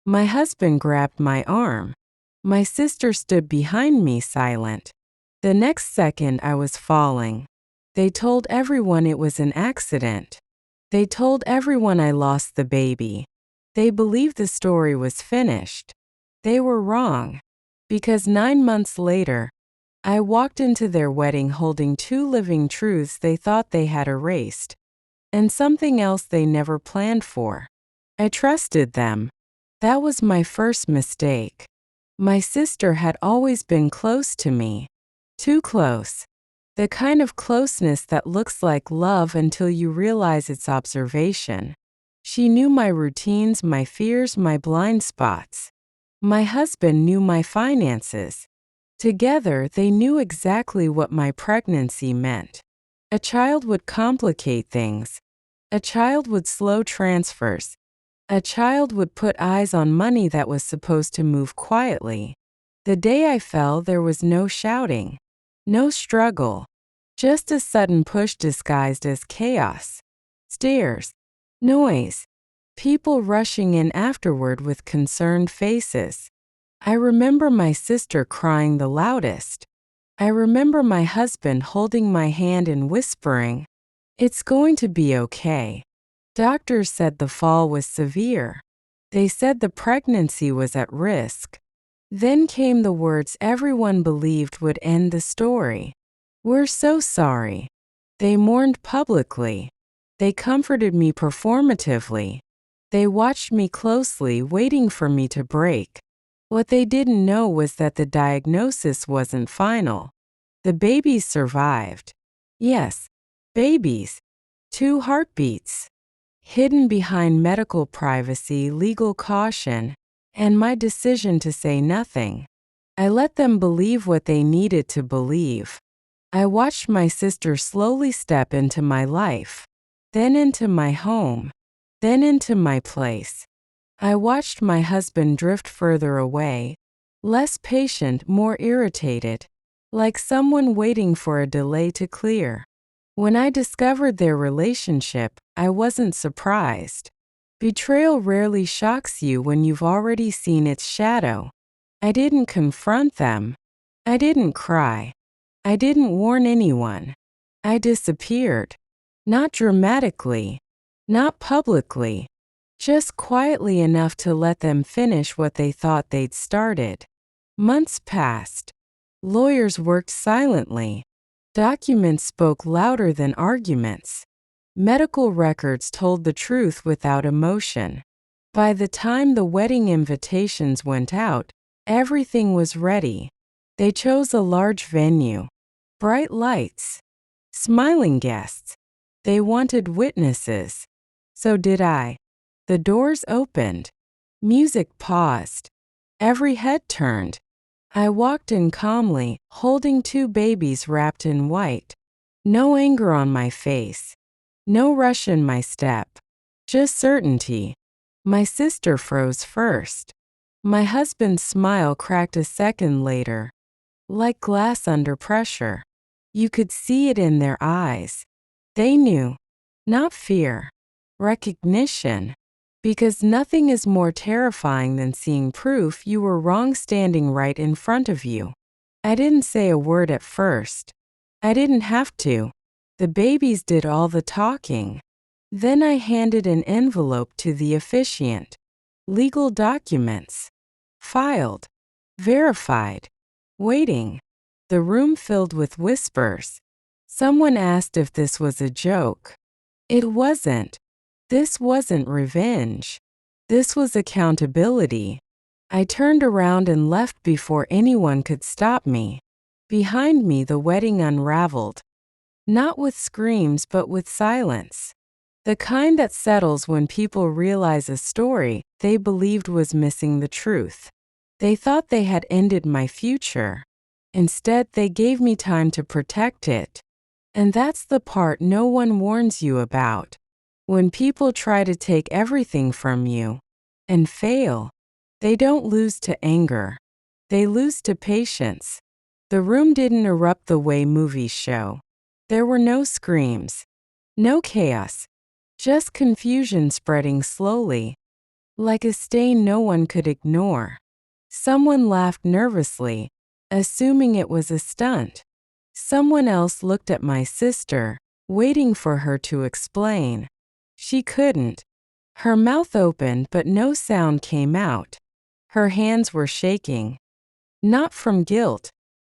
My husband grabbed my arm. My sister stood behind me silent. The next second I was falling. They told everyone it was an accident. They told everyone I lost the baby. They believed the story was finished. They were wrong. Because 9 months later, I walked into their wedding holding 2 living truths they thought they had erased, and something else they never planned for. I trusted them. That was my first mistake. My sister had always been close to me. Too close. The kind of closeness that looks like love until you realize it's observation. She knew my routines, my fears, my blind spots. My husband knew my finances. Together, they knew exactly what my pregnancy meant. A child would complicate things. A child would slow transfers. A child would put eyes on money that was supposed to move quietly. The day I fell, there was no shouting, no struggle, just a sudden push disguised as chaos. Stares, noise, people rushing in afterward with concerned faces. I remember my sister crying the loudest. I remember my husband holding my hand and whispering, "It's going to be okay." Doctors said the fall was severe. They said the pregnancy was at risk. Then came the words everyone believed would end the story. "We're so sorry." They mourned publicly. They comforted me performatively. They watched me closely, waiting for me to break. What they didn't know was that the diagnosis wasn't final. The babies survived. Yes, babies. 2 heartbeats. Hidden behind medical privacy, legal caution, and my decision to say nothing. I let them believe what they needed to believe. I watched my sister slowly step into my life, then into my home, then into my place. I watched my husband drift further away, less patient, more irritated, like someone waiting for a delay to clear. When I discovered their relationship, I wasn't surprised. Betrayal rarely shocks you when you've already seen its shadow. I didn't confront them. I didn't cry. I didn't warn anyone. I disappeared. Not dramatically, not publicly, just quietly enough to let them finish what they thought they'd started. Months passed. Lawyers worked silently. Documents spoke louder than arguments. Medical records told the truth without emotion. By the time the wedding invitations went out, everything was ready. They chose a large venue. Bright lights. Smiling guests. They wanted witnesses. So did I. The doors opened. Music paused. Every head turned. I walked in calmly, holding 2 babies wrapped in white. No anger on my face. No rush in my step. Just certainty. My sister froze first. My husband's smile cracked a second later. Like glass under pressure. You could see it in their eyes. They knew. Not fear. Recognition. Because nothing is more terrifying than seeing proof you were wrong standing right in front of you. I didn't say a word at first. I didn't have to. The babies did all the talking. Then I handed an envelope to the officiant. Legal documents. Filed. Verified. Waiting. The room filled with whispers. Someone asked if this was a joke. It wasn't. This wasn't revenge. This was accountability. I turned around and left before anyone could stop me. Behind me, the wedding unraveled. Not with screams, but with silence. The kind that settles when people realize a story they believed was missing the truth. They thought they had ended my future. Instead, they gave me time to protect it. And that's the part no one warns you about. When people try to take everything from you and fail, they don't lose to anger. They lose to patience. The room didn't erupt the way movies show. There were no screams, no chaos, just confusion spreading slowly. like a stain no one could ignore. Someone laughed nervously, assuming it was a stunt. Someone else looked at my sister, waiting for her to explain. She couldn't. Her mouth opened but no sound came out. Her hands were shaking. Not from guilt,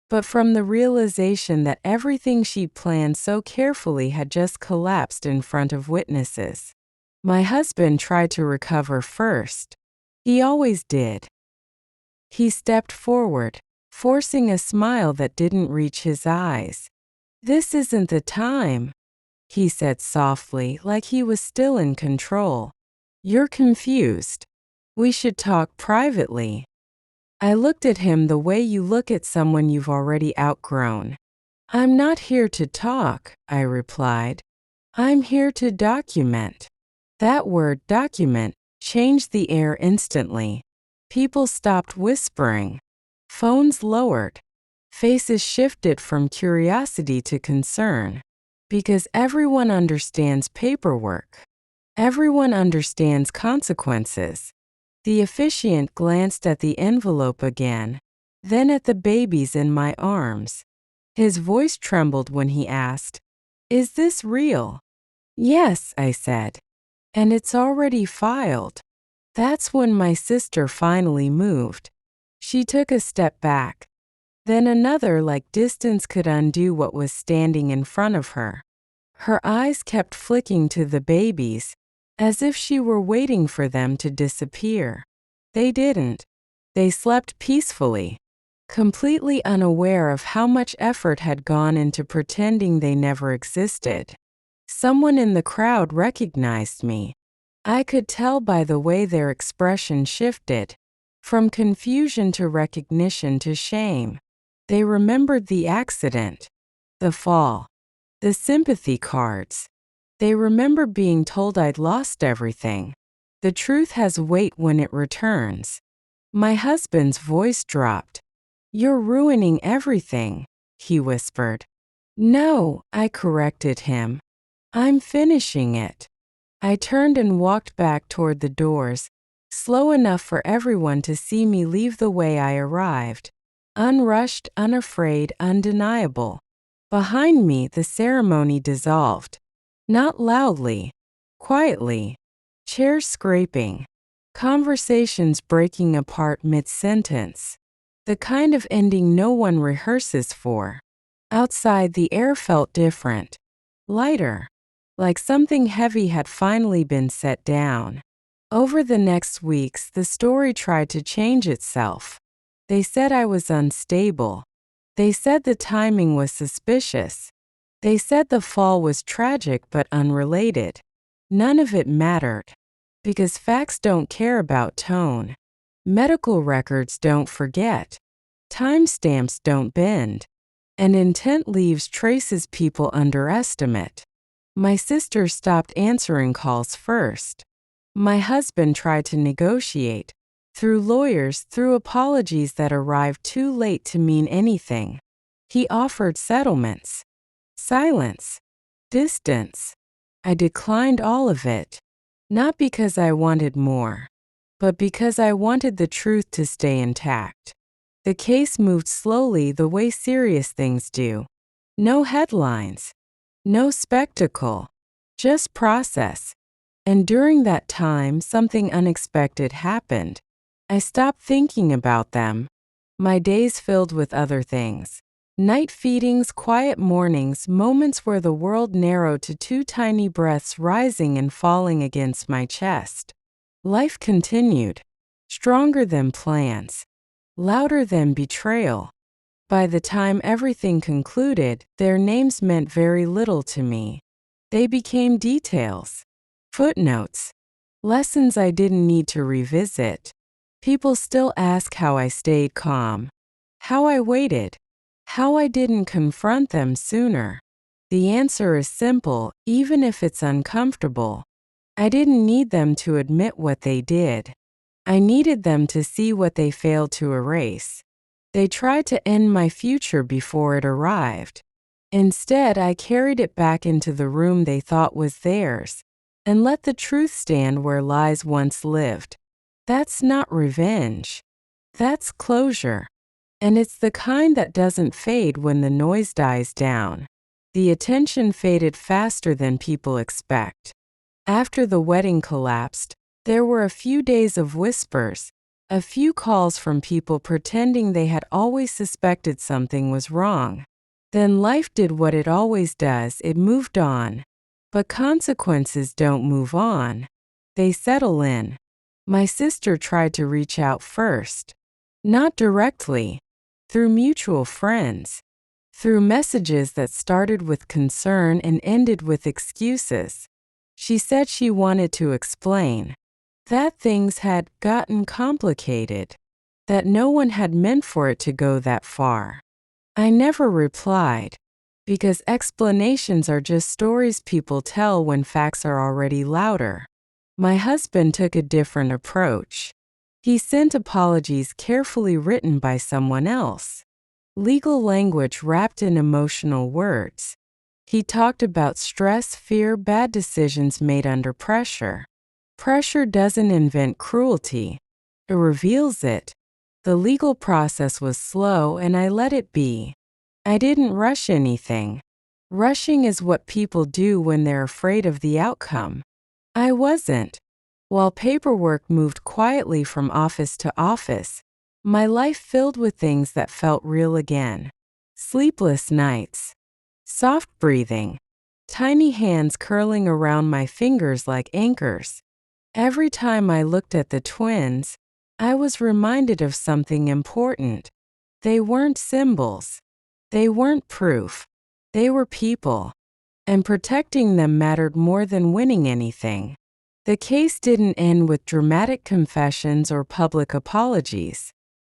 but from the realization that everything she'd planned so carefully had just collapsed in front of witnesses. My husband tried to recover first. He always did. He stepped forward, forcing a smile that didn't reach his eyes. "This isn't the time," he said softly, like he was still in control. "You're confused. We should talk privately." I looked at him the way you look at someone you've already outgrown. "I'm not here to talk," I replied. "I'm here to document." That word, document, changed the air instantly. People stopped whispering. Phones lowered. Faces shifted from curiosity to concern. Because everyone understands paperwork. Everyone understands consequences. The officiant glanced at the envelope again, then at the babies in my arms. His voice trembled when he asked, "Is this real?" "Yes," I said. "And it's already filed." That's when my sister finally moved. She took a step back. Then another, like distance could undo what was standing in front of her. Her eyes kept flicking to the babies, as if she were waiting for them to disappear. They didn't. They slept peacefully, completely unaware of how much effort had gone into pretending they never existed. Someone in the crowd recognized me. I could tell by the way their expression shifted, from confusion to recognition to shame. They remembered the accident, the fall, the sympathy cards. They remember being told I'd lost everything. The truth has weight when it returns. My husband's voice dropped. "You're ruining everything," he whispered. "No," I corrected him. "I'm finishing it." I turned and walked back toward the doors, slow enough for everyone to see me leave the way I arrived. Unrushed, unafraid, undeniable. Behind me, the ceremony dissolved. Not loudly, quietly. Chairs scraping. Conversations breaking apart mid-sentence. The kind of ending no one rehearses for. Outside, the air felt different. Lighter. Like something heavy had finally been set down. Over the next weeks, the story tried to change itself. They said I was unstable. They said the timing was suspicious. They said the fall was tragic but unrelated. None of it mattered. Because facts don't care about tone. Medical records don't forget. Timestamps don't bend. And intent leaves traces people underestimate. My sister stopped answering calls first. My husband tried to negotiate. Through lawyers, through apologies that arrived too late to mean anything. He offered settlements. Silence. Distance. I declined all of it. Not because I wanted more, but because I wanted the truth to stay intact. The case moved slowly the way serious things do. No headlines. No spectacle, just process. And during that time, something unexpected happened. I stopped thinking about them. My days filled with other things. Night feedings, quiet mornings, moments where the world narrowed to two tiny breaths rising and falling against my chest. Life continued, stronger than plans, louder than betrayal. By the time everything concluded, their names meant very little to me. They became details, footnotes, lessons I didn't need to revisit. People still ask how I stayed calm, how I waited, how I didn't confront them sooner. The answer is simple, even if it's uncomfortable. I didn't need them to admit what they did. I needed them to see what they failed to erase. They tried to end my future before it arrived. Instead, I carried it back into the room they thought was theirs, and let the truth stand where lies once lived. That's not revenge. That's closure. And it's the kind that doesn't fade when the noise dies down. The attention faded faster than people expect. After the wedding collapsed, there were a few days of whispers, a few calls from people pretending they had always suspected something was wrong. Then life did what it always does, it moved on. But consequences don't move on. They settle in. My sister tried to reach out first. Not directly. Through mutual friends. Through messages that started with concern and ended with excuses. She said she wanted to explain. That things had gotten complicated. That no one had meant for it to go that far. I never replied. Because explanations are just stories people tell when facts are already louder. My husband took a different approach. He sent apologies carefully written by someone else. Legal language wrapped in emotional words. He talked about stress, fear, bad decisions made under pressure. Pressure doesn't invent cruelty. It reveals it. The legal process was slow and I let it be. I didn't rush anything. Rushing is what people do when they're afraid of the outcome. I wasn't. While paperwork moved quietly from office to office, my life filled with things that felt real again. Sleepless nights. Soft breathing. Tiny hands curling around my fingers like anchors. Every time I looked at the twins, I was reminded of something important. They weren't symbols. They weren't proof. They were people. And protecting them mattered more than winning anything. The case didn't end with dramatic confessions or public apologies.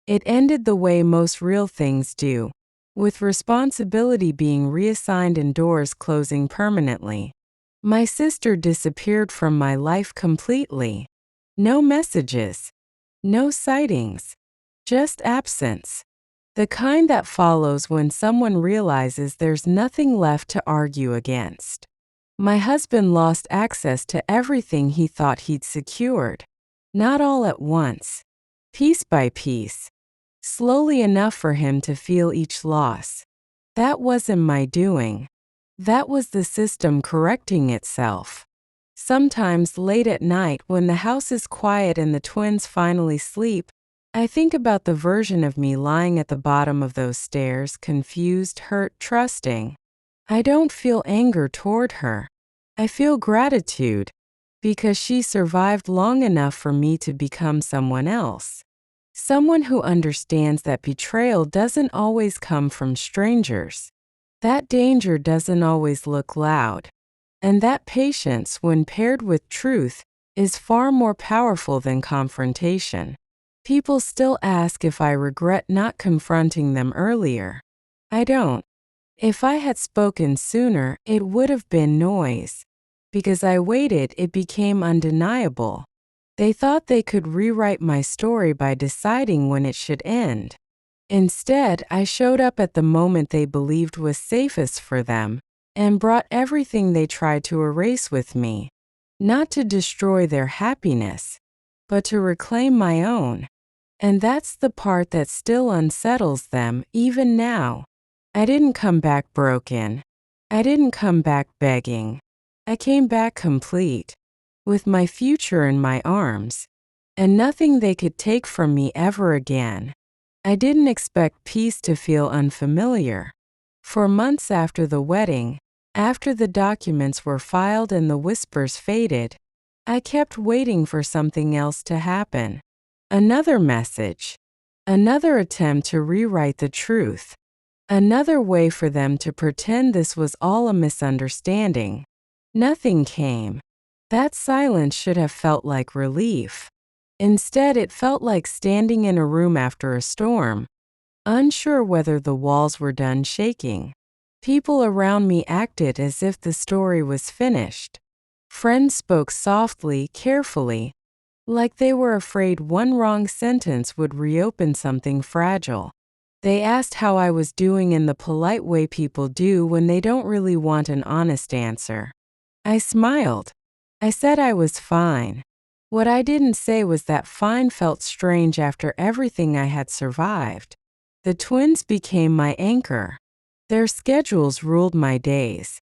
It ended the way most real things do, with responsibility being reassigned and doors closing permanently. My sister disappeared from my life completely. No messages. No sightings. Just absence. The kind that follows when someone realizes there's nothing left to argue against. My husband lost access to everything he thought he'd secured. Not all at once. Piece by piece. Slowly enough for him to feel each loss. That wasn't my doing. That was the system correcting itself. Sometimes late at night when the house is quiet and the twins finally sleep, I think about the version of me lying at the bottom of those stairs, confused, hurt, trusting. I don't feel anger toward her. I feel gratitude, because she survived long enough for me to become someone else. Someone who understands that betrayal doesn't always come from strangers. That danger doesn't always look loud. And that patience, when paired with truth, is far more powerful than confrontation. People still ask if I regret not confronting them earlier. I don't. If I had spoken sooner, it would have been noise. Because I waited, it became undeniable. They thought they could rewrite my story by deciding when it should end. Instead, I showed up at the moment they believed was safest for them, and brought everything they tried to erase with me. Not to destroy their happiness, but to reclaim my own. And that's the part that still unsettles them, even now. I didn't come back broken. I didn't come back begging. I came back complete, with my future in my arms, and nothing they could take from me ever again. I didn't expect peace to feel unfamiliar. For months after the wedding, after the documents were filed and the whispers faded, I kept waiting for something else to happen. Another message. Another attempt to rewrite the truth. Another way for them to pretend this was all a misunderstanding. Nothing came. That silence should have felt like relief. Instead, it felt like standing in a room after a storm, unsure whether the walls were done shaking. People around me acted as if the story was finished. Friends spoke softly, carefully, like they were afraid one wrong sentence would reopen something fragile. They asked how I was doing in the polite way people do when they don't really want an honest answer. I smiled. I said I was fine. What I didn't say was that fine felt strange after everything I had survived. The twins became my anchor. Their schedules ruled my days.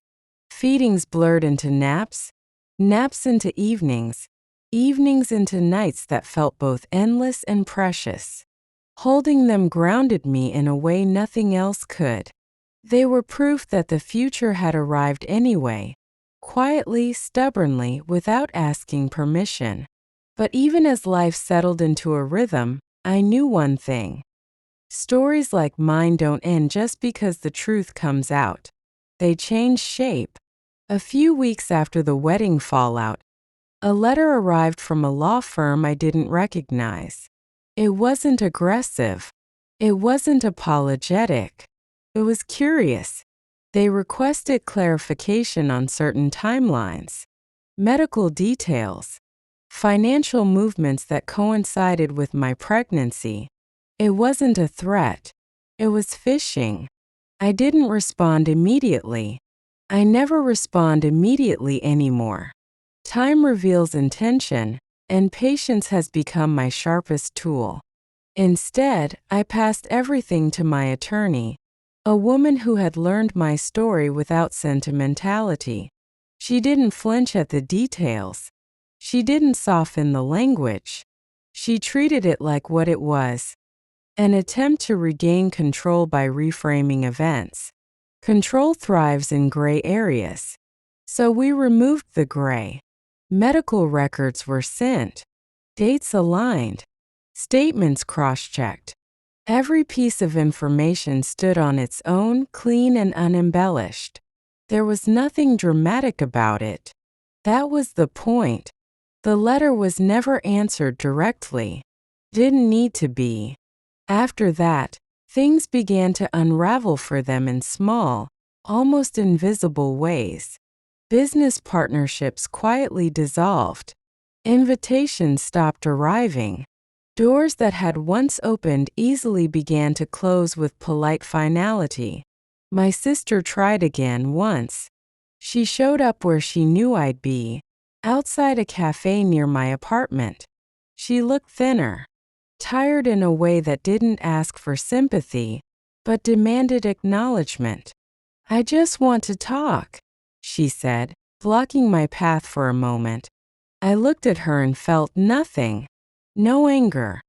Feedings blurred into naps, naps into evenings, evenings into nights that felt both endless and precious. Holding them grounded me in a way nothing else could. They were proof that the future had arrived anyway, quietly, stubbornly, without asking permission. But even as life settled into a rhythm, I knew one thing. Stories like mine don't end just because the truth comes out. They change shape. A few weeks after the wedding fallout, a letter arrived from a law firm I didn't recognize. It wasn't aggressive. It wasn't apologetic. It was curious. They requested clarification on certain timelines, medical details, financial movements that coincided with my pregnancy. It wasn't a threat. It was fishing. I didn't respond immediately. I never respond immediately anymore. Time reveals intention, and patience has become my sharpest tool. Instead, I passed everything to my attorney, a woman who had learned my story without sentimentality. She didn't flinch at the details. She didn't soften the language. She treated it like what it was, an attempt to regain control by reframing events. Control thrives in gray areas. So we removed the gray. Medical records were sent, dates aligned, statements cross-checked. Every piece of information stood on its own, clean and unembellished. There was nothing dramatic about it. That was the point. The letter was never answered directly. Didn't need to be. After that, things began to unravel for them in small, almost invisible ways. Business partnerships quietly dissolved. Invitations stopped arriving. Doors that had once opened easily began to close with polite finality. My sister tried again once. She showed up where she knew I'd be, outside a cafe near my apartment. She looked thinner, tired in a way that didn't ask for sympathy, but demanded acknowledgement. "I just want to talk," she said, blocking my path for a moment. I looked at her and felt nothing. No anger,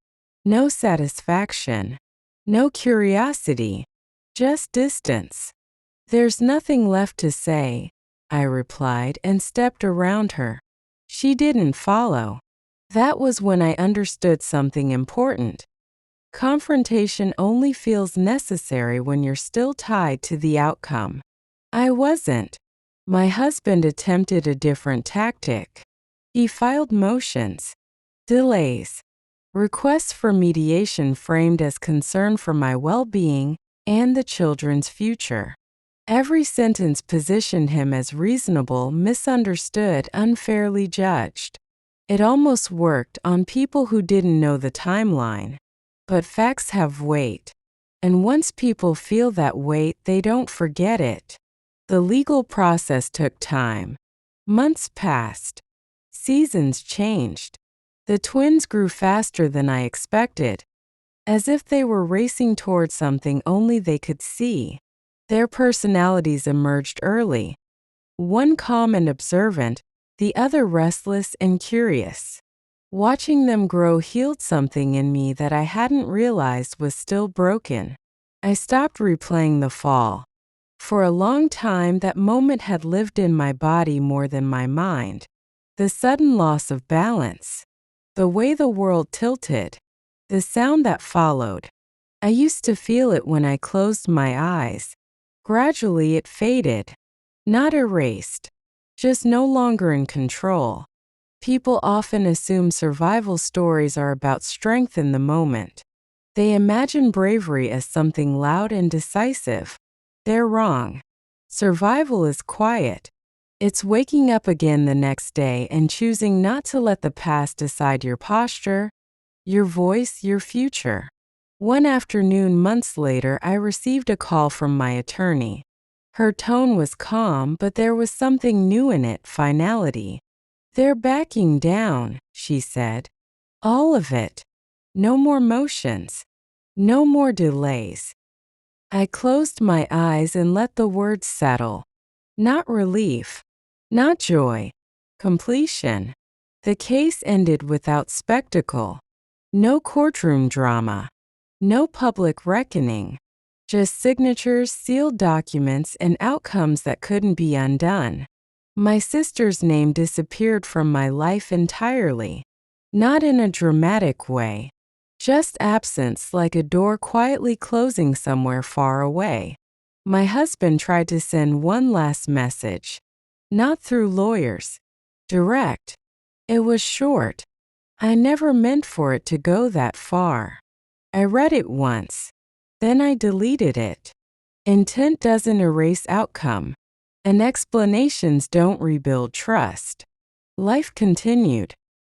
no satisfaction, no curiosity, just distance. "There's nothing left to say," I replied and stepped around her. She didn't follow. That was when I understood something important. Confrontation only feels necessary when you're still tied to the outcome. I wasn't. My husband attempted a different tactic. He filed motions, delays, requests for mediation framed as concern for my well-being and the children's future. Every sentence positioned him as reasonable, misunderstood, unfairly judged. It almost worked on people who didn't know the timeline. But facts have weight. And once people feel that weight, they don't forget it. The legal process took time. Months passed. Seasons changed. The twins grew faster than I expected, as if they were racing toward something only they could see. Their personalities emerged early. One calm and observant, the other restless and curious. Watching them grow healed something in me that I hadn't realized was still broken. I stopped replaying the fall. For a long time, that moment had lived in my body more than my mind. The sudden loss of balance, the way the world tilted, the sound that followed. I used to feel it when I closed my eyes. Gradually it faded. Not erased, just no longer in control. People often assume survival stories are about strength in the moment. They imagine bravery as something loud and decisive. They're wrong. Survival is quiet. It's waking up again the next day and choosing not to let the past decide your posture, your voice, your future. One afternoon months later, I received a call from my attorney. Her tone was calm, but there was something new in it, finality. "They're backing down," she said. "All of it. No more motions. No more delays." I closed my eyes and let the words settle. Not relief. Not joy. Completion. The case ended without spectacle. No courtroom drama. No public reckoning. Just signatures, sealed documents, and outcomes that couldn't be undone. My sister's name disappeared from my life entirely. Not in a dramatic way. Just absence, like a door quietly closing somewhere far away. My husband tried to send one last message. Not through lawyers. Direct. It was short. I never meant for it to go that far. I read it once. Then I deleted it. Intent doesn't erase outcome, and explanations don't rebuild trust. Life continued.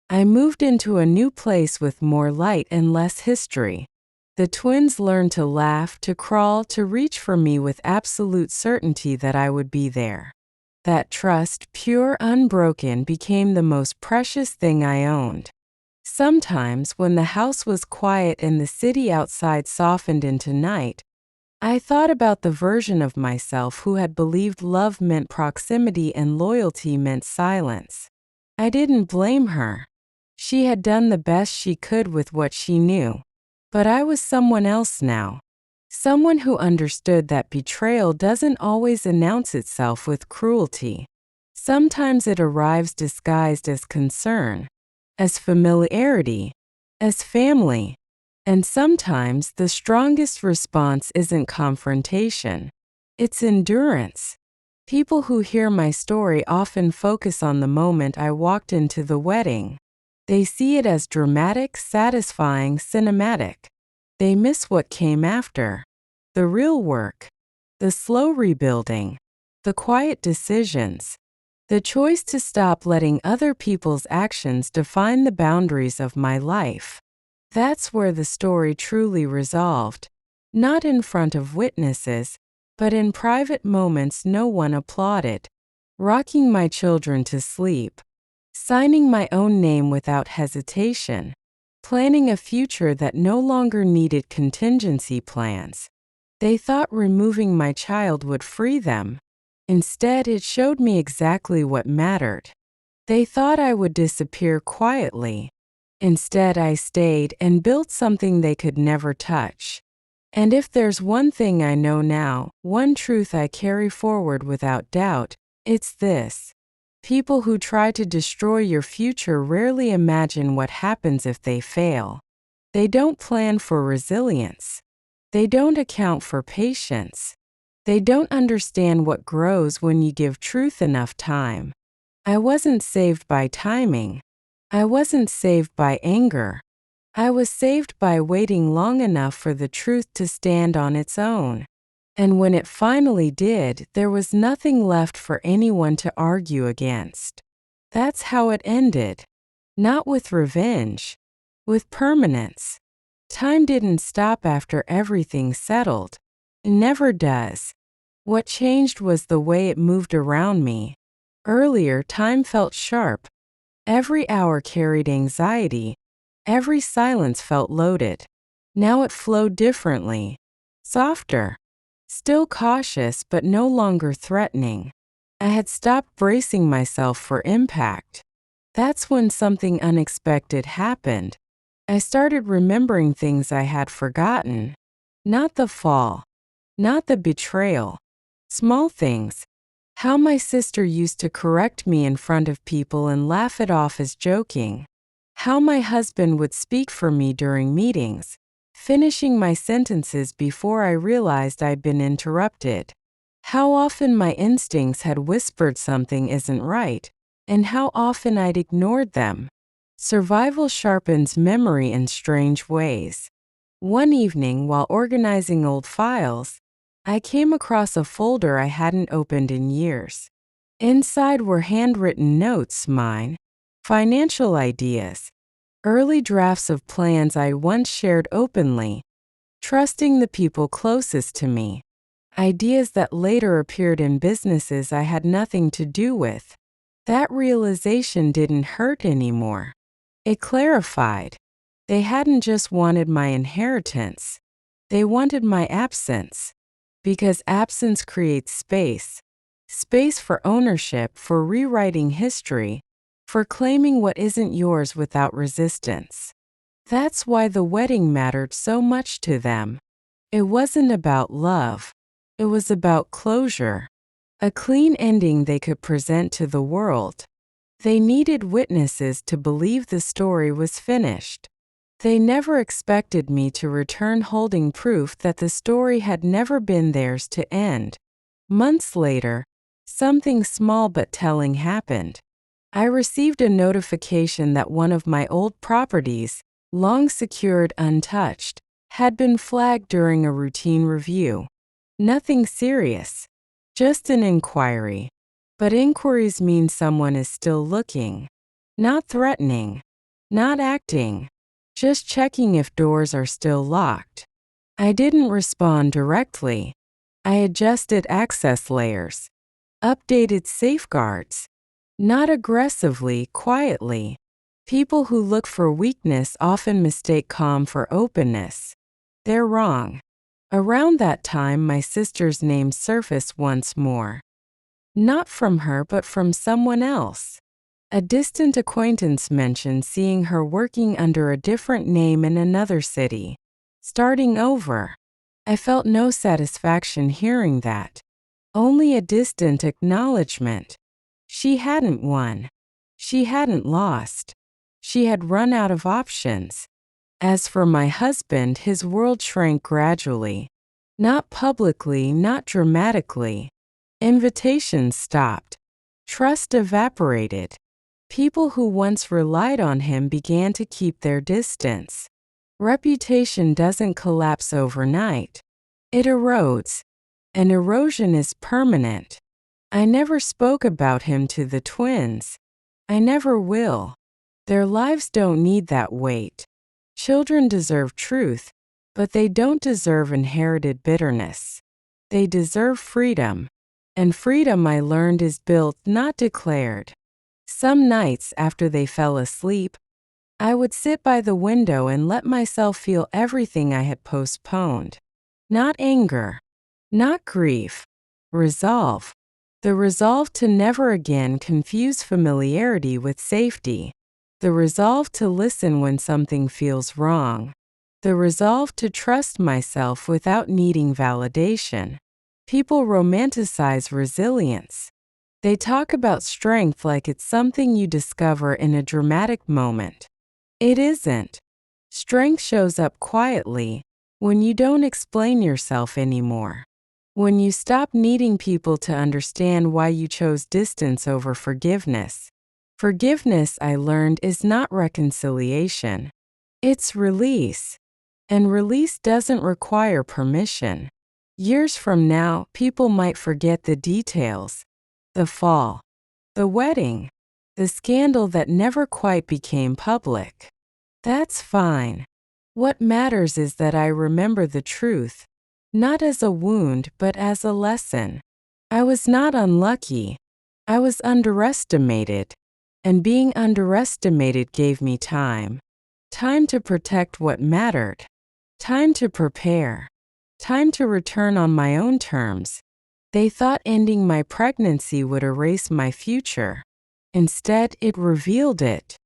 I moved into a new place with more light and less history. The twins learned to laugh, to crawl, to reach for me with absolute certainty that I would be there. That trust, pure, unbroken, became the most precious thing I owned. Sometimes, when the house was quiet and the city outside softened into night, I thought about the version of myself who had believed love meant proximity and loyalty meant silence. I didn't blame her. She had done the best she could with what she knew. But I was someone else now. Someone who understood that betrayal doesn't always announce itself with cruelty. Sometimes it arrives disguised as concern, as familiarity, as family. And sometimes the strongest response isn't confrontation. It's endurance. People who hear my story often focus on the moment I walked into the wedding. They see it as dramatic, satisfying, cinematic. They miss what came after. The real work. The slow rebuilding. The quiet decisions. The choice to stop letting other people's actions define the boundaries of my life. That's where the story truly resolved. Not in front of witnesses, but in private moments no one applauded. Rocking my children to sleep. Signing my own name without hesitation. Planning a future that no longer needed contingency plans. They thought removing my child would free them. Instead, it showed me exactly what mattered. They thought I would disappear quietly. Instead, I stayed and built something they could never touch. And if there's one thing I know now, one truth I carry forward without doubt, it's this. People who try to destroy your future rarely imagine what happens if they fail. They don't plan for resilience. They don't account for patience. They don't understand what grows when you give truth enough time. I wasn't saved by timing. I wasn't saved by anger. I was saved by waiting long enough for the truth to stand on its own. And when it finally did, there was nothing left for anyone to argue against. That's how it ended. Not with revenge. With permanence. Time didn't stop after everything settled. It never does. What changed was the way it moved around me. Earlier, time felt sharp. Every hour carried anxiety. Every silence felt loaded. Now it flowed differently. Softer. Still cautious, but no longer threatening. I had stopped bracing myself for impact. That's when something unexpected happened. I started remembering things I had forgotten. Not the fall. Not the betrayal. Small things. How my sister used to correct me in front of people and laugh it off as joking. How my husband would speak for me during meetings, finishing my sentences before I realized I'd been interrupted. How often my instincts had whispered something isn't right, and how often I'd ignored them. Survival sharpens memory in strange ways. One evening, while organizing old files, I came across a folder I hadn't opened in years. Inside were handwritten notes, mine, financial ideas, early drafts of plans I once shared openly, trusting the people closest to me, ideas that later appeared in businesses I had nothing to do with. That realization didn't hurt anymore. It clarified. They hadn't just wanted my inheritance. They wanted my absence. Because absence creates space. Space for ownership, for rewriting history, for claiming what isn't yours without resistance. That's why the wedding mattered so much to them. It wasn't about love. It was about closure. A clean ending they could present to the world. They needed witnesses to believe the story was finished. They never expected me to return holding proof that the story had never been theirs to end. Months later, something small but telling happened. I received a notification that one of my old properties, long secured untouched, had been flagged during a routine review. Nothing serious, just an inquiry. But inquiries mean someone is still looking. Not threatening, not acting, just checking if doors are still locked. I didn't respond directly. I adjusted access layers, updated safeguards. Not aggressively, quietly. People who look for weakness often mistake calm for openness. They're wrong. Around that time, my sister's name surfaced once more. Not from her, but from someone else. A distant acquaintance mentioned seeing her working under a different name in another city. Starting over. I felt no satisfaction hearing that. Only a distant acknowledgement. She hadn't won. She hadn't lost. She had run out of options. As for my husband, his world shrank gradually. Not publicly, not dramatically. Invitations stopped. Trust evaporated. People who once relied on him began to keep their distance. Reputation doesn't collapse overnight. It erodes. And erosion is permanent. I never spoke about him to the twins. I never will. Their lives don't need that weight. Children deserve truth, but they don't deserve inherited bitterness. They deserve freedom. And freedom, I learned, is built, not declared. Some nights after they fell asleep, I would sit by the window and let myself feel everything I had postponed. Not anger, not grief, resolve. The resolve to never again confuse familiarity with safety. The resolve to listen when something feels wrong. The resolve to trust myself without needing validation. People romanticize resilience. They talk about strength like it's something you discover in a dramatic moment. It isn't. Strength shows up quietly, when you don't explain yourself anymore. When you stop needing people to understand why you chose distance over forgiveness. Forgiveness, I learned, is not reconciliation. It's release. And release doesn't require permission. Years from now, people might forget the details. The fall. The wedding. The scandal that never quite became public. That's fine. What matters is that I remember the truth. Not as a wound, but as a lesson. I was not unlucky. I was underestimated. And being underestimated gave me time. Time to protect what mattered. Time to prepare. Time to return on my own terms. They thought ending my pregnancy would erase my future. Instead, it revealed it.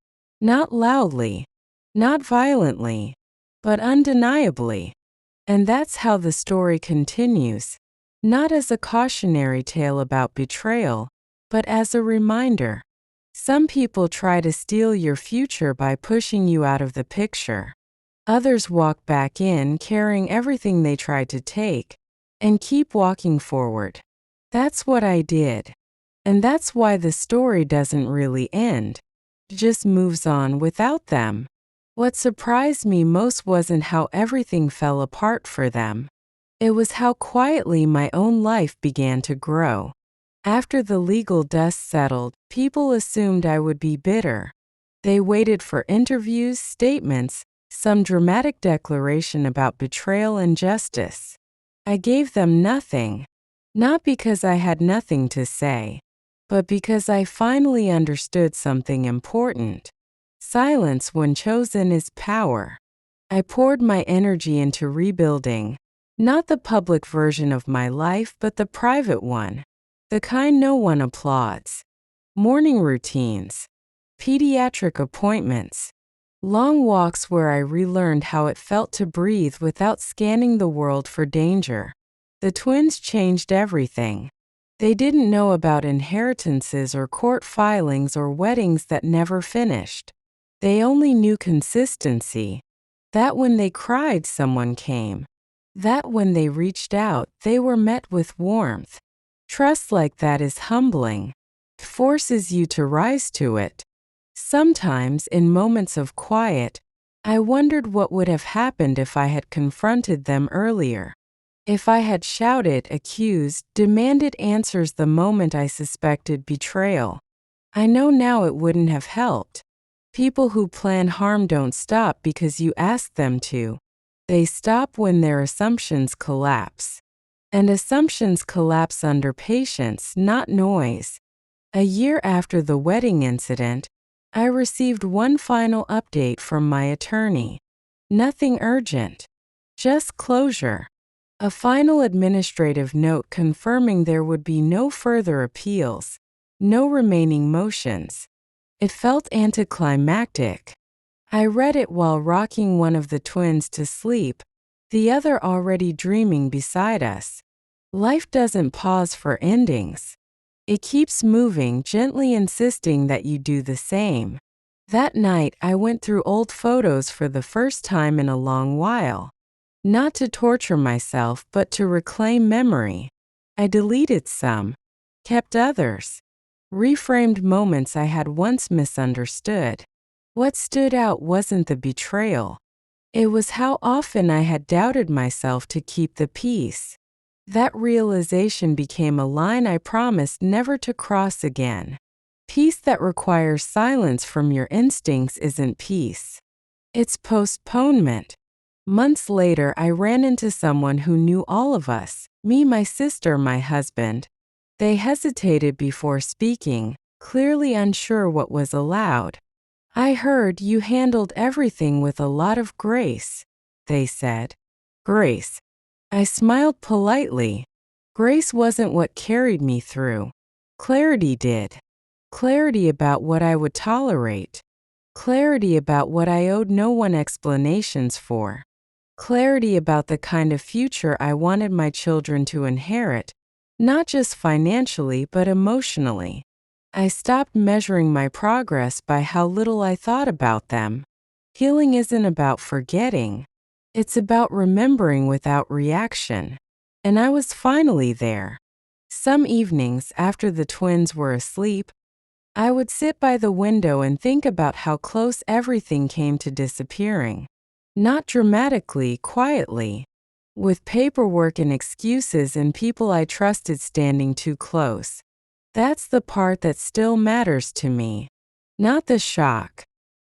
Not loudly, not violently, but undeniably. And that's how the story continues. Not as a cautionary tale about betrayal, but as a reminder. Some people try to steal your future by pushing you out of the picture. Others walk back in carrying everything they tried to take, and keep walking forward. That's what I did. And that's why the story doesn't really end. It just moves on without them. What surprised me most wasn't how everything fell apart for them. It was how quietly my own life began to grow. After the legal dust settled, people assumed I would be bitter. They waited for interviews, statements, some dramatic declaration about betrayal and justice. I gave them nothing. Not because I had nothing to say, but because I finally understood something important. Silence, when chosen, is power. I poured my energy into rebuilding, not the public version of my life, but the private one, the kind no one applauds. Morning routines, pediatric appointments, long walks where I relearned how it felt to breathe without scanning the world for danger. The twins changed everything. They didn't know about inheritances or court filings or weddings that never finished. They only knew consistency. That when they cried, someone came. That when they reached out, they were met with warmth. Trust like that is humbling. It forces you to rise to it. Sometimes, in moments of quiet, I wondered what would have happened if I had confronted them earlier. If I had shouted, accused, demanded answers the moment I suspected betrayal. I know now it wouldn't have helped. People who plan harm don't stop because you ask them to. They stop when their assumptions collapse. And assumptions collapse under patience, not noise. A year after the wedding incident, I received one final update from my attorney. Nothing urgent. Just closure. A final administrative note confirming there would be no further appeals, no remaining motions. It felt anticlimactic. I read it while rocking one of the twins to sleep, the other already dreaming beside us. Life doesn't pause for endings. It keeps moving, gently insisting that you do the same. That night, I went through old photos for the first time in a long while. Not to torture myself, but to reclaim memory. I deleted some, kept others, reframed moments I had once misunderstood. What stood out wasn't the betrayal. It was how often I had doubted myself to keep the peace. That realization became a line I promised never to cross again. Peace that requires silence from your instincts isn't peace. It's postponement. Months later, I ran into someone who knew all of us, me, my sister, my husband. They hesitated before speaking, clearly unsure what was allowed. I heard you handled everything with a lot of grace, they said. Grace. I smiled politely. Grace wasn't what carried me through. Clarity did. Clarity about what I would tolerate. Clarity about what I owed no one explanations for. Clarity about the kind of future I wanted my children to inherit, not just financially but emotionally. I stopped measuring my progress by how little I thought about them. Healing isn't about forgetting. It's about remembering without reaction. And I was finally there. Some evenings, after the twins were asleep, I would sit by the window and think about how close everything came to disappearing. Not dramatically, quietly. With paperwork and excuses and people I trusted standing too close. That's the part that still matters to me. Not the shock.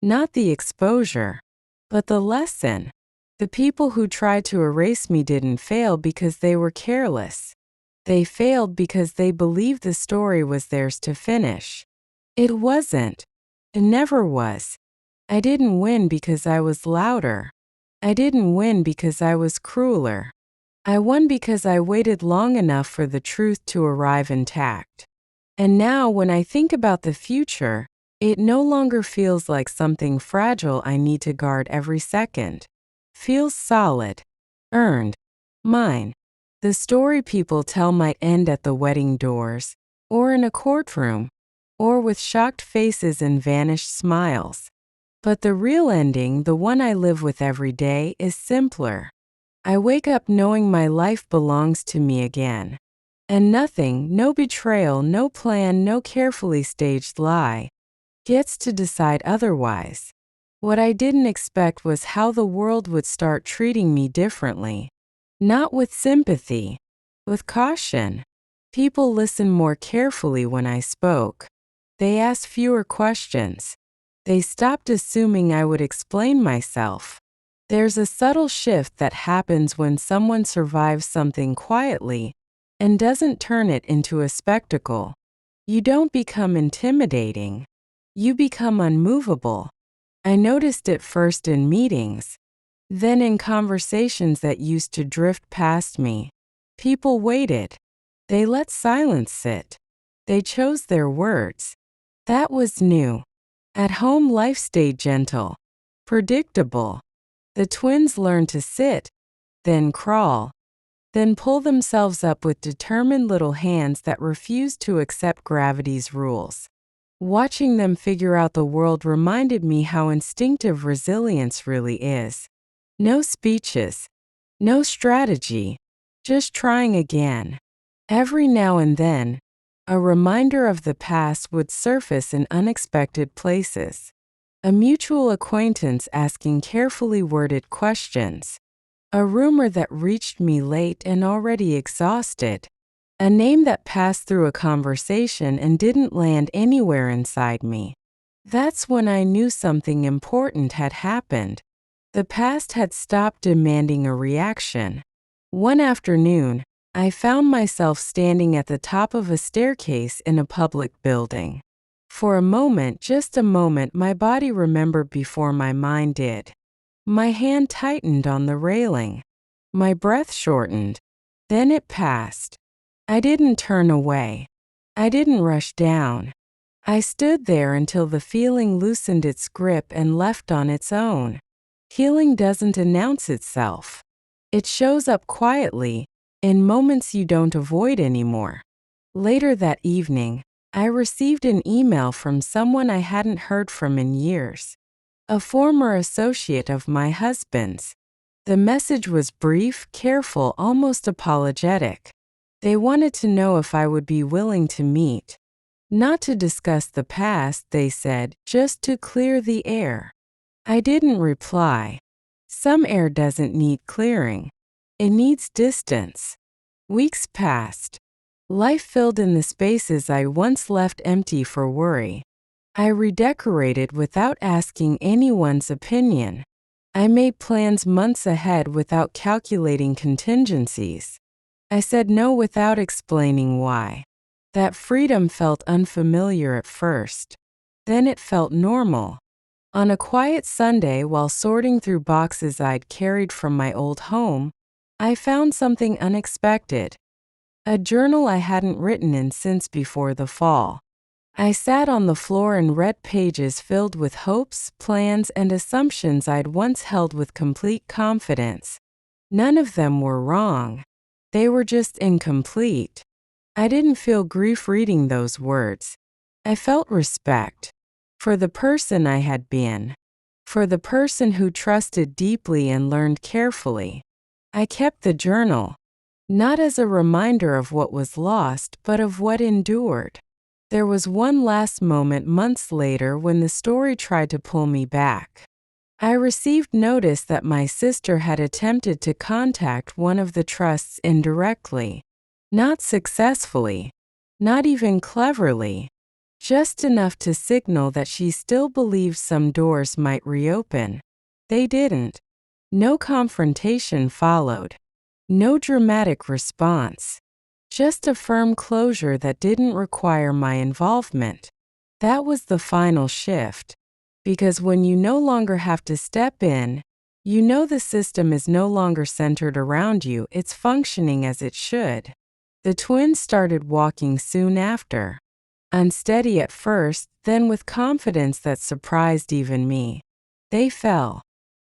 Not the exposure. But the lesson. The people who tried to erase me didn't fail because they were careless. They failed because they believed the story was theirs to finish. It wasn't. It never was. I didn't win because I was louder. I didn't win because I was crueler. I won because I waited long enough for the truth to arrive intact. And now when I think about the future, it no longer feels like something fragile I need to guard every second. Feels solid. Earned. Mine. The story people tell might end at the wedding doors, or in a courtroom, or with shocked faces and vanished smiles. But the real ending, the one I live with every day, is simpler. I wake up knowing my life belongs to me again. And nothing, no betrayal, no plan, no carefully staged lie, gets to decide otherwise. What I didn't expect was how the world would start treating me differently. Not with sympathy, with caution. People listened more carefully when I spoke. They asked fewer questions. They stopped assuming I would explain myself. There's a subtle shift that happens when someone survives something quietly and doesn't turn it into a spectacle. You don't become intimidating. You become unmovable. I noticed it first in meetings, then in conversations that used to drift past me. People waited. They let silence sit. They chose their words. That was new. At home, life stayed gentle, predictable. The twins learned to sit, then crawl, then pull themselves up with determined little hands that refused to accept gravity's rules. Watching them figure out the world reminded me how instinctive resilience really is. No speeches, no strategy, just trying again. Every now and then, a reminder of the past would surface in unexpected places. A mutual acquaintance asking carefully worded questions. A rumor that reached me late and already exhausted. A name that passed through a conversation and didn't land anywhere inside me. That's when I knew something important had happened. The past had stopped demanding a reaction. One afternoon, I found myself standing at the top of a staircase in a public building. For a moment, just a moment, my body remembered before my mind did. My hand tightened on the railing. My breath shortened. Then it passed. I didn't turn away. I didn't rush down. I stood there until the feeling loosened its grip and left on its own. Healing doesn't announce itself. It shows up quietly, in moments you don't avoid anymore. Later that evening, I received an email from someone I hadn't heard from in years. A former associate of my husband's. The message was brief, careful, almost apologetic. They wanted to know if I would be willing to meet. Not to discuss the past, they said, just to clear the air. I didn't reply. Some air doesn't need clearing. It needs distance. Weeks passed. Life filled in the spaces I once left empty for worry. I redecorated without asking anyone's opinion. I made plans months ahead without calculating contingencies. I said no without explaining why. That freedom felt unfamiliar at first. Then it felt normal. On a quiet Sunday, while sorting through boxes I'd carried from my old home, I found something unexpected. A journal I hadn't written in since before the fall. I sat on the floor and read pages filled with hopes, plans, and assumptions I'd once held with complete confidence. None of them were wrong. They were just incomplete. I didn't feel grief reading those words. I felt respect. For the person I had been. For the person who trusted deeply and learned carefully. I kept the journal. Not as a reminder of what was lost, but of what endured. There was one last moment months later when the story tried to pull me back. I received notice that my sister had attempted to contact one of the trusts indirectly. Not successfully. Not even cleverly. Just enough to signal that she still believed some doors might reopen. They didn't. No confrontation followed. No dramatic response. Just a firm closure that didn't require my involvement. That was the final shift. Because when you no longer have to step in, you know the system is no longer centered around you, it's functioning as it should. The twins started walking soon after. Unsteady at first, then with confidence that surprised even me. They fell.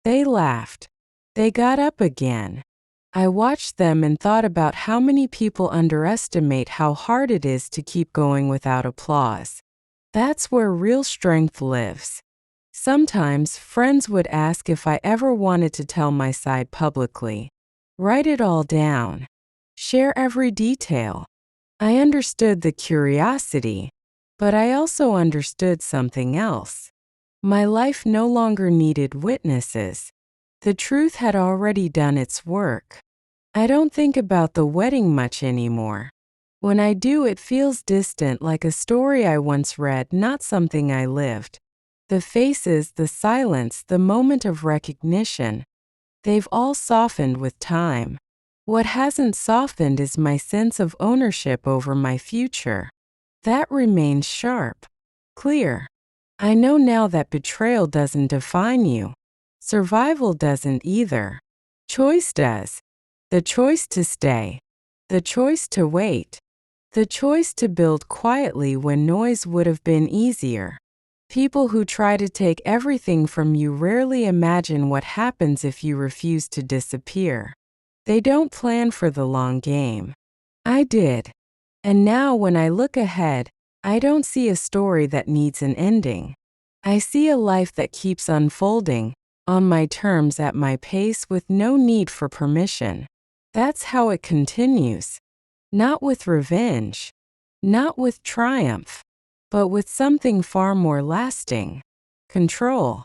They laughed. They got up again. I watched them and thought about how many people underestimate how hard it is to keep going without applause. That's where real strength lives. Sometimes friends would ask if I ever wanted to tell my side publicly. Write it all down. Share every detail. I understood the curiosity, but I also understood something else. My life no longer needed witnesses. The truth had already done its work. I don't think about the wedding much anymore. When I do, it feels distant, like a story I once read, not something I lived. The faces, the silence, the moment of recognition, they've all softened with time. What hasn't softened is my sense of ownership over my future. That remains sharp, clear. I know now that betrayal doesn't define you. Survival doesn't either. Choice does. The choice to stay. The choice to wait. The choice to build quietly when noise would have been easier. People who try to take everything from you rarely imagine what happens if you refuse to disappear. They don't plan for the long game. I did. And now when I look ahead, I don't see a story that needs an ending. I see a life that keeps unfolding, on my terms at my pace with no need for permission. That's how it continues. Not with revenge, not with triumph, but with something far more lasting. Control.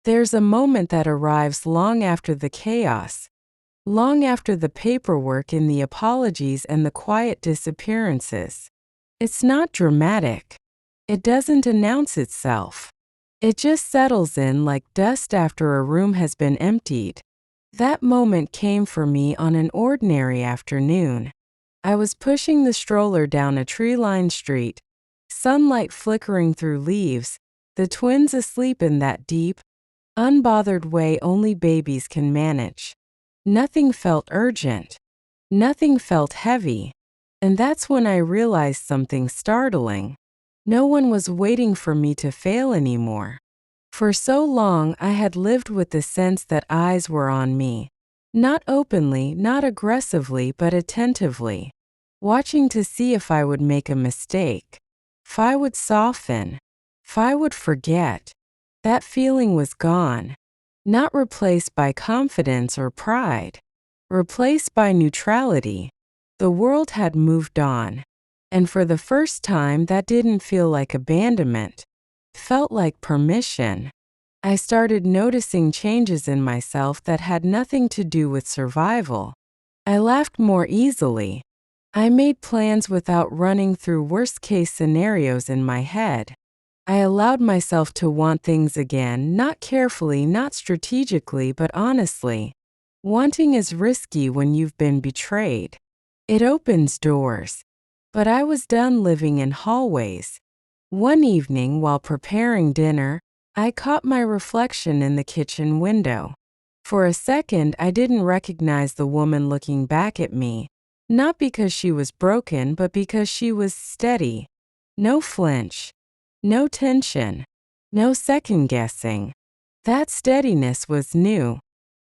There's a moment that arrives long after the chaos, long after the paperwork and the apologies and the quiet disappearances. It's not dramatic. It doesn't announce itself. It just settles in like dust after a room has been emptied. That moment came for me on an ordinary afternoon. I was pushing the stroller down a tree-lined street, sunlight flickering through leaves, the twins asleep in that deep, unbothered way only babies can manage. Nothing felt urgent. Nothing felt heavy. And that's when I realized something startling. No one was waiting for me to fail anymore. For so long, I had lived with the sense that eyes were on me. Not openly, not aggressively, but attentively. Watching to see if I would make a mistake. If I would soften. If I would forget. That feeling was gone. Not replaced by confidence or pride. Replaced by neutrality. The world had moved on. And for the first time, that didn't feel like abandonment. It felt like permission. I started noticing changes in myself that had nothing to do with survival. I laughed more easily. I made plans without running through worst-case scenarios in my head. I allowed myself to want things again, not carefully, not strategically, but honestly. Wanting is risky when you've been betrayed. It opens doors. But I was done living in hallways. One evening, while preparing dinner, I caught my reflection in the kitchen window. For a second, I didn't recognize the woman looking back at me, not because she was broken, but because she was steady. No flinch, no tension, no second-guessing. That steadiness was new.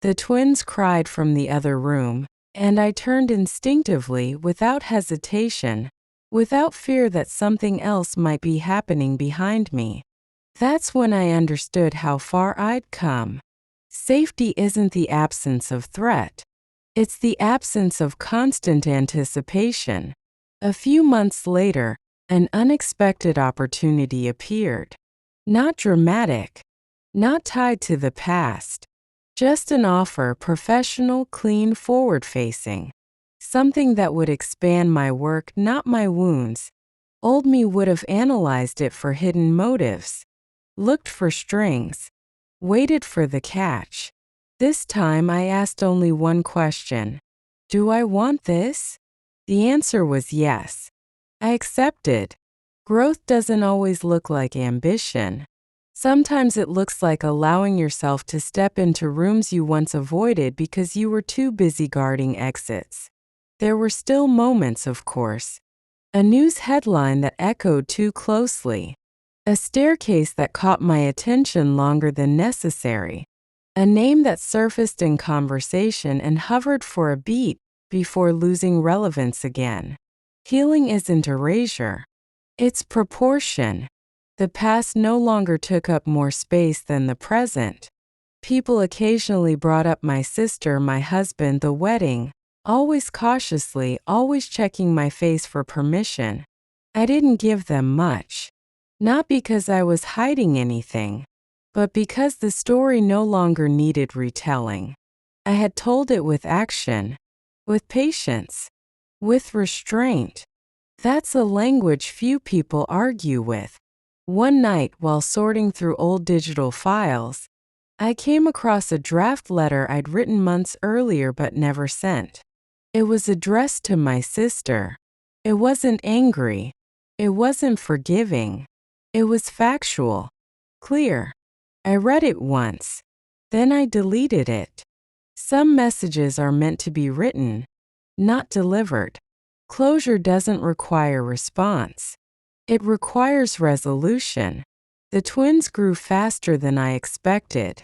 The twins cried from the other room, and I turned instinctively, without hesitation, without fear that something else might be happening behind me. That's when I understood how far I'd come. Safety isn't the absence of threat. It's the absence of constant anticipation. A few months later, an unexpected opportunity appeared. Not dramatic, not tied to the past. Just an offer, professional, clean, forward-facing. Something that would expand my work, not my wounds. Old me would have analyzed it for hidden motives. Looked for strings. Waited for the catch. This time I asked only one question. Do I want this? The answer was yes. I accepted. Growth doesn't always look like ambition. Sometimes it looks like allowing yourself to step into rooms you once avoided because you were too busy guarding exits. There were still moments, of course. A news headline that echoed too closely. A staircase that caught my attention longer than necessary. A name that surfaced in conversation and hovered for a beat before losing relevance again. Healing isn't erasure. It's proportion. The past no longer took up more space than the present. People occasionally brought up my sister, my husband, the wedding, always cautiously, always checking my face for permission. I didn't give them much. Not because I was hiding anything, but because the story no longer needed retelling. I had told it with action, with patience, with restraint. That's a language few people argue with. One night, while sorting through old digital files, I came across a draft letter I'd written months earlier but never sent. It was addressed to my sister. It wasn't angry. It wasn't forgiving. It was factual. Clear. I read it once. Then I deleted it. Some messages are meant to be written, not delivered. Closure doesn't require response. It requires resolution. The twins grew faster than I expected.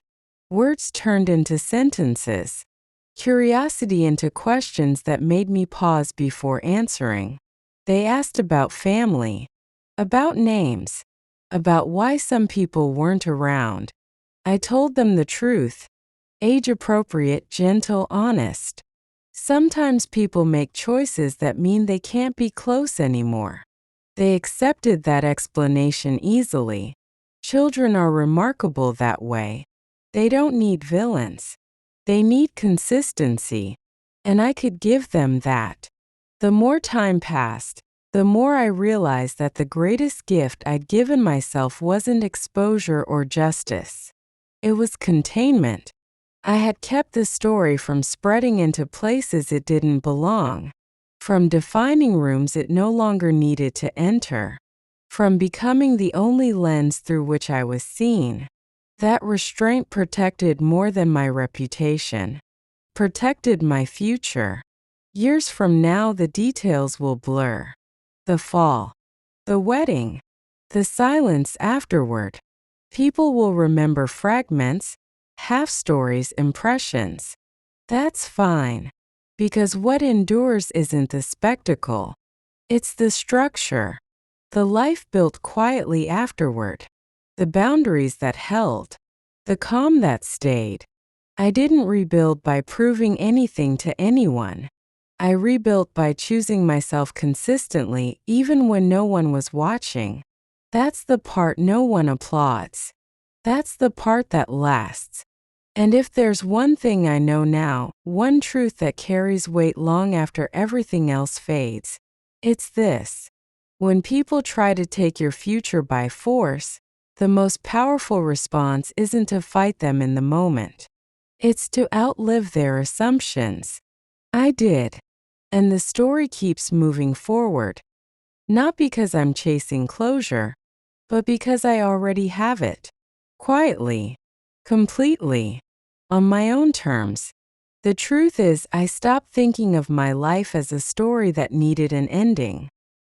Words turned into sentences. Curiosity into questions that made me pause before answering. They asked about family, about names, about why some people weren't around. I told them the truth. Age-appropriate, gentle, honest. Sometimes people make choices that mean they can't be close anymore. They accepted that explanation easily. Children are remarkable that way. They don't need villains. They need consistency. And I could give them that. The more time passed, the more I realized that the greatest gift I'd given myself wasn't exposure or justice. It was containment. I had kept the story from spreading into places it didn't belong, from defining rooms it no longer needed to enter, from becoming the only lens through which I was seen. That restraint protected more than my reputation, protected my future. Years from now, the details will blur. The fall, the wedding, the silence afterward. People will remember fragments, half-stories, impressions. That's fine, because what endures isn't the spectacle. It's the structure, the life built quietly afterward, the boundaries that held, the calm that stayed. I didn't rebuild by proving anything to anyone. I rebuilt by choosing myself consistently, even when no one was watching. That's the part no one applauds. That's the part that lasts. And if there's one thing I know now, one truth that carries weight long after everything else fades, it's this. When people try to take your future by force, the most powerful response isn't to fight them in the moment. It's to outlive their assumptions. I did. And the story keeps moving forward. Not because I'm chasing closure, but because I already have it. Quietly. Completely. On my own terms. The truth is, I stopped thinking of my life as a story that needed an ending.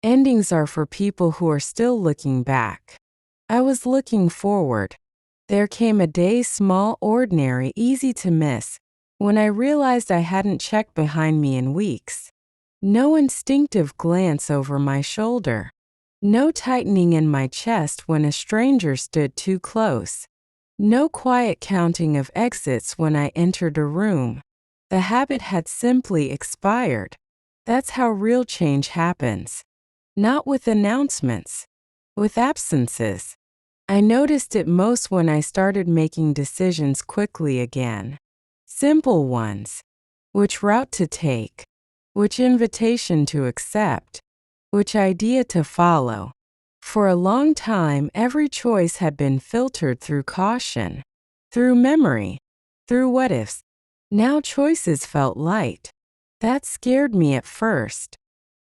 Endings are for people who are still looking back. I was looking forward. There came a day, small, ordinary, easy to miss, when I realized I hadn't checked behind me in weeks. No instinctive glance over my shoulder. No tightening in my chest when a stranger stood too close. No quiet counting of exits when I entered a room. The habit had simply expired. That's how real change happens. Not with announcements, with absences. I noticed it most when I started making decisions quickly again. Simple ones. Which route to take? Which invitation to accept? Which idea to follow? For a long time, every choice had been filtered through caution, through memory, through what-ifs. Now choices felt light. That scared me at first.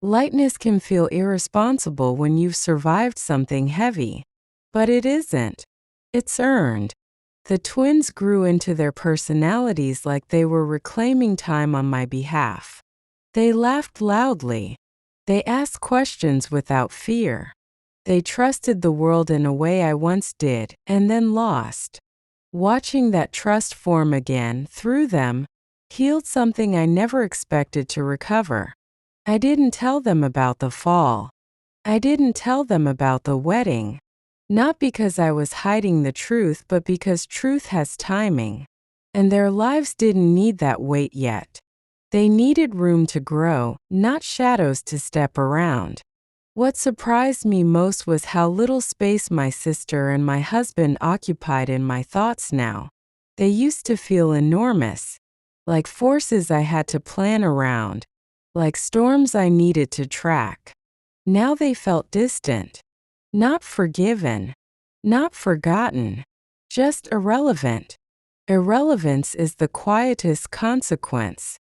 Lightness can feel irresponsible when you've survived something heavy. But it isn't. It's earned. The twins grew into their personalities like they were reclaiming time on my behalf. They laughed loudly. They asked questions without fear. They trusted the world in a way I once did, and then lost. Watching that trust form again through them healed something I never expected to recover. I didn't tell them about the fall. I didn't tell them about the wedding. Not because I was hiding the truth, but because truth has timing. And their lives didn't need that weight yet. They needed room to grow, not shadows to step around. What surprised me most was how little space my sister and my husband occupied in my thoughts now. They used to feel enormous, like forces I had to plan around, like storms I needed to track. Now they felt distant, not forgiven, not forgotten, just irrelevant. Irrelevance is the quietest consequence.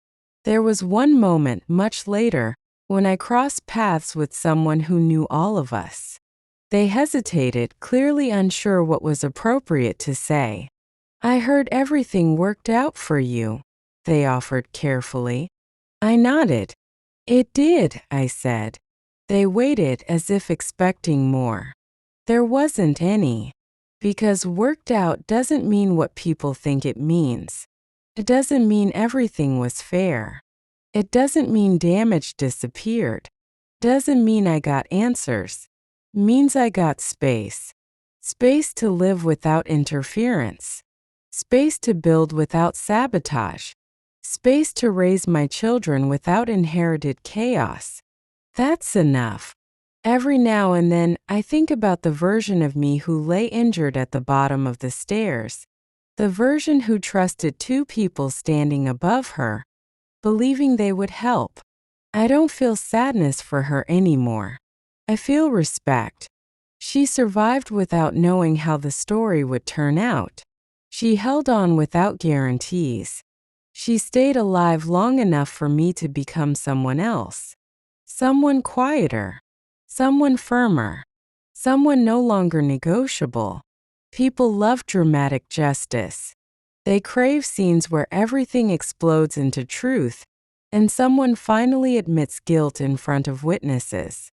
There was one moment much later when I crossed paths with someone who knew all of us. They hesitated, clearly unsure what was appropriate to say. "I heard everything worked out for you," they offered carefully. I nodded. "It did," I said. They waited as if expecting more. There wasn't any. Because worked out doesn't mean what people think it means. It doesn't mean everything was fair. It doesn't mean damage disappeared. Doesn't mean I got answers. Means I got space. Space to live without interference. Space to build without sabotage. Space to raise my children without inherited chaos. That's enough. Every now and then, I think about the version of me who lay injured at the bottom of the stairs. The version who trusted two people standing above her, believing they would help. I don't feel sadness for her anymore. I feel respect. She survived without knowing how the story would turn out. She held on without guarantees. She stayed alive long enough for me to become someone else. Someone quieter. Someone firmer. Someone no longer negotiable. People love dramatic justice. They crave scenes where everything explodes into truth, and someone finally admits guilt in front of witnesses.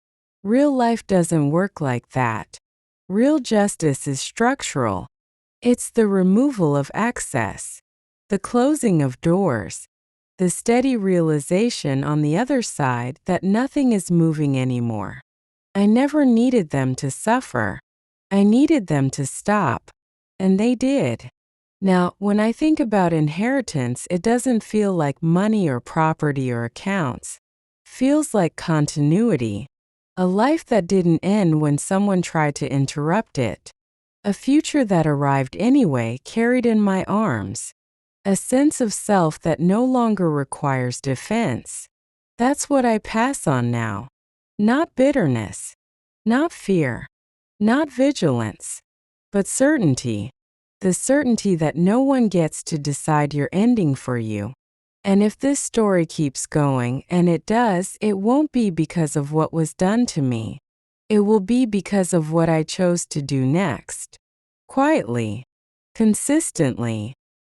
Real life doesn't work like that. Real justice is structural. It's the removal of access, the closing of doors, the steady realization on the other side that nothing is moving anymore. I never needed them to suffer. I needed them to stop. And they did. Now, when I think about inheritance, it doesn't feel like money or property or accounts. It feels like continuity. A life that didn't end when someone tried to interrupt it. A future that arrived anyway, carried in my arms. A sense of self that no longer requires defense. That's what I pass on now. Not bitterness, not fear, not vigilance, but certainty. The certainty that no one gets to decide your ending for you. And if this story keeps going, and it does, it won't be because of what was done to me. It will be because of what I chose to do next. Quietly, consistently,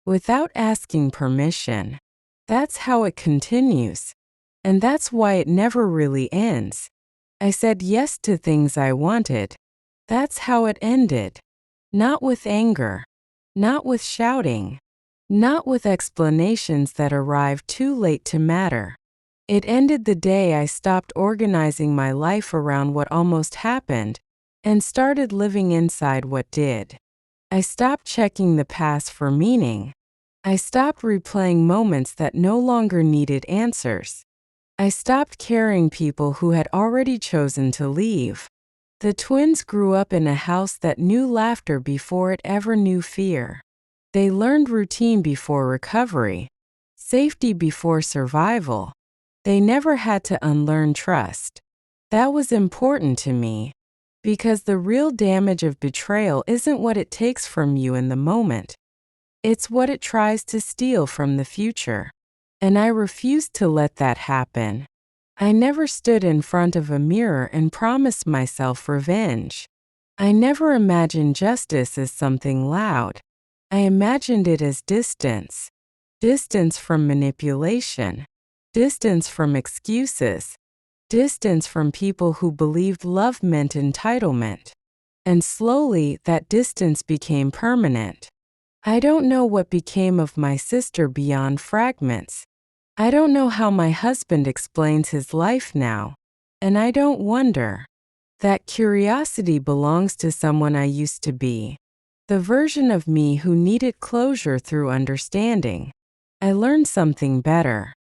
without asking permission. That's how it continues. And that's why it never really ends. I said yes to things I wanted. That's how it ended. Not with anger. Not with shouting. Not with explanations that arrived too late to matter. It ended the day I stopped organizing my life around what almost happened and started living inside what did. I stopped checking the past for meaning. I stopped replaying moments that no longer needed answers. I stopped carrying people who had already chosen to leave. The twins grew up in a house that knew laughter before it ever knew fear. They learned routine before recovery, safety before survival. They never had to unlearn trust. That was important to me, because the real damage of betrayal isn't what it takes from you in the moment. It's what it tries to steal from the future. And I refused to let that happen. I never stood in front of a mirror and promised myself revenge. I never imagined justice as something loud. I imagined it as distance. Distance from manipulation. Distance from excuses. Distance from people who believed love meant entitlement. And slowly, that distance became permanent. I don't know what became of my sister beyond fragments. I don't know how my husband explains his life now. And I don't wonder. That curiosity belongs to someone I used to be. The version of me who needed closure through understanding. I learned something better.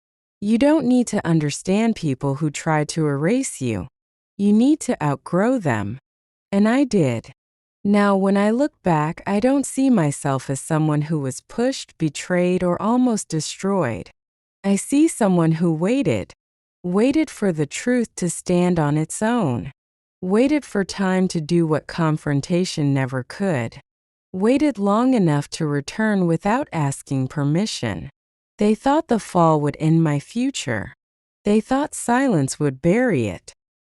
You don't need to understand people who try to erase you. You need to outgrow them. And I did. Now, when I look back, I don't see myself as someone who was pushed, betrayed, or almost destroyed. I see someone who waited for the truth to stand on its own, waited for time to do what confrontation never could, waited long enough to return without asking permission. They thought the fall would end my future. They thought silence would bury it.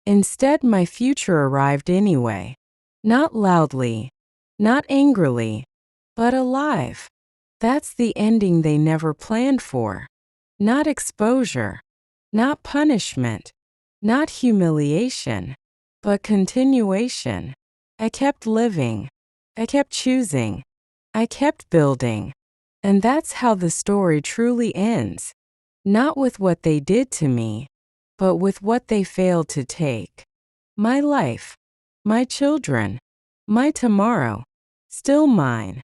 Instead, my future arrived anyway. Not loudly, not angrily, but alive. That's the ending they never planned for. Not exposure, not punishment, not humiliation, but continuation. I kept living. I kept choosing. I kept building. And that's how the story truly ends. Not with what they did to me, but with what they failed to take. My life, my children, my tomorrow, still mine.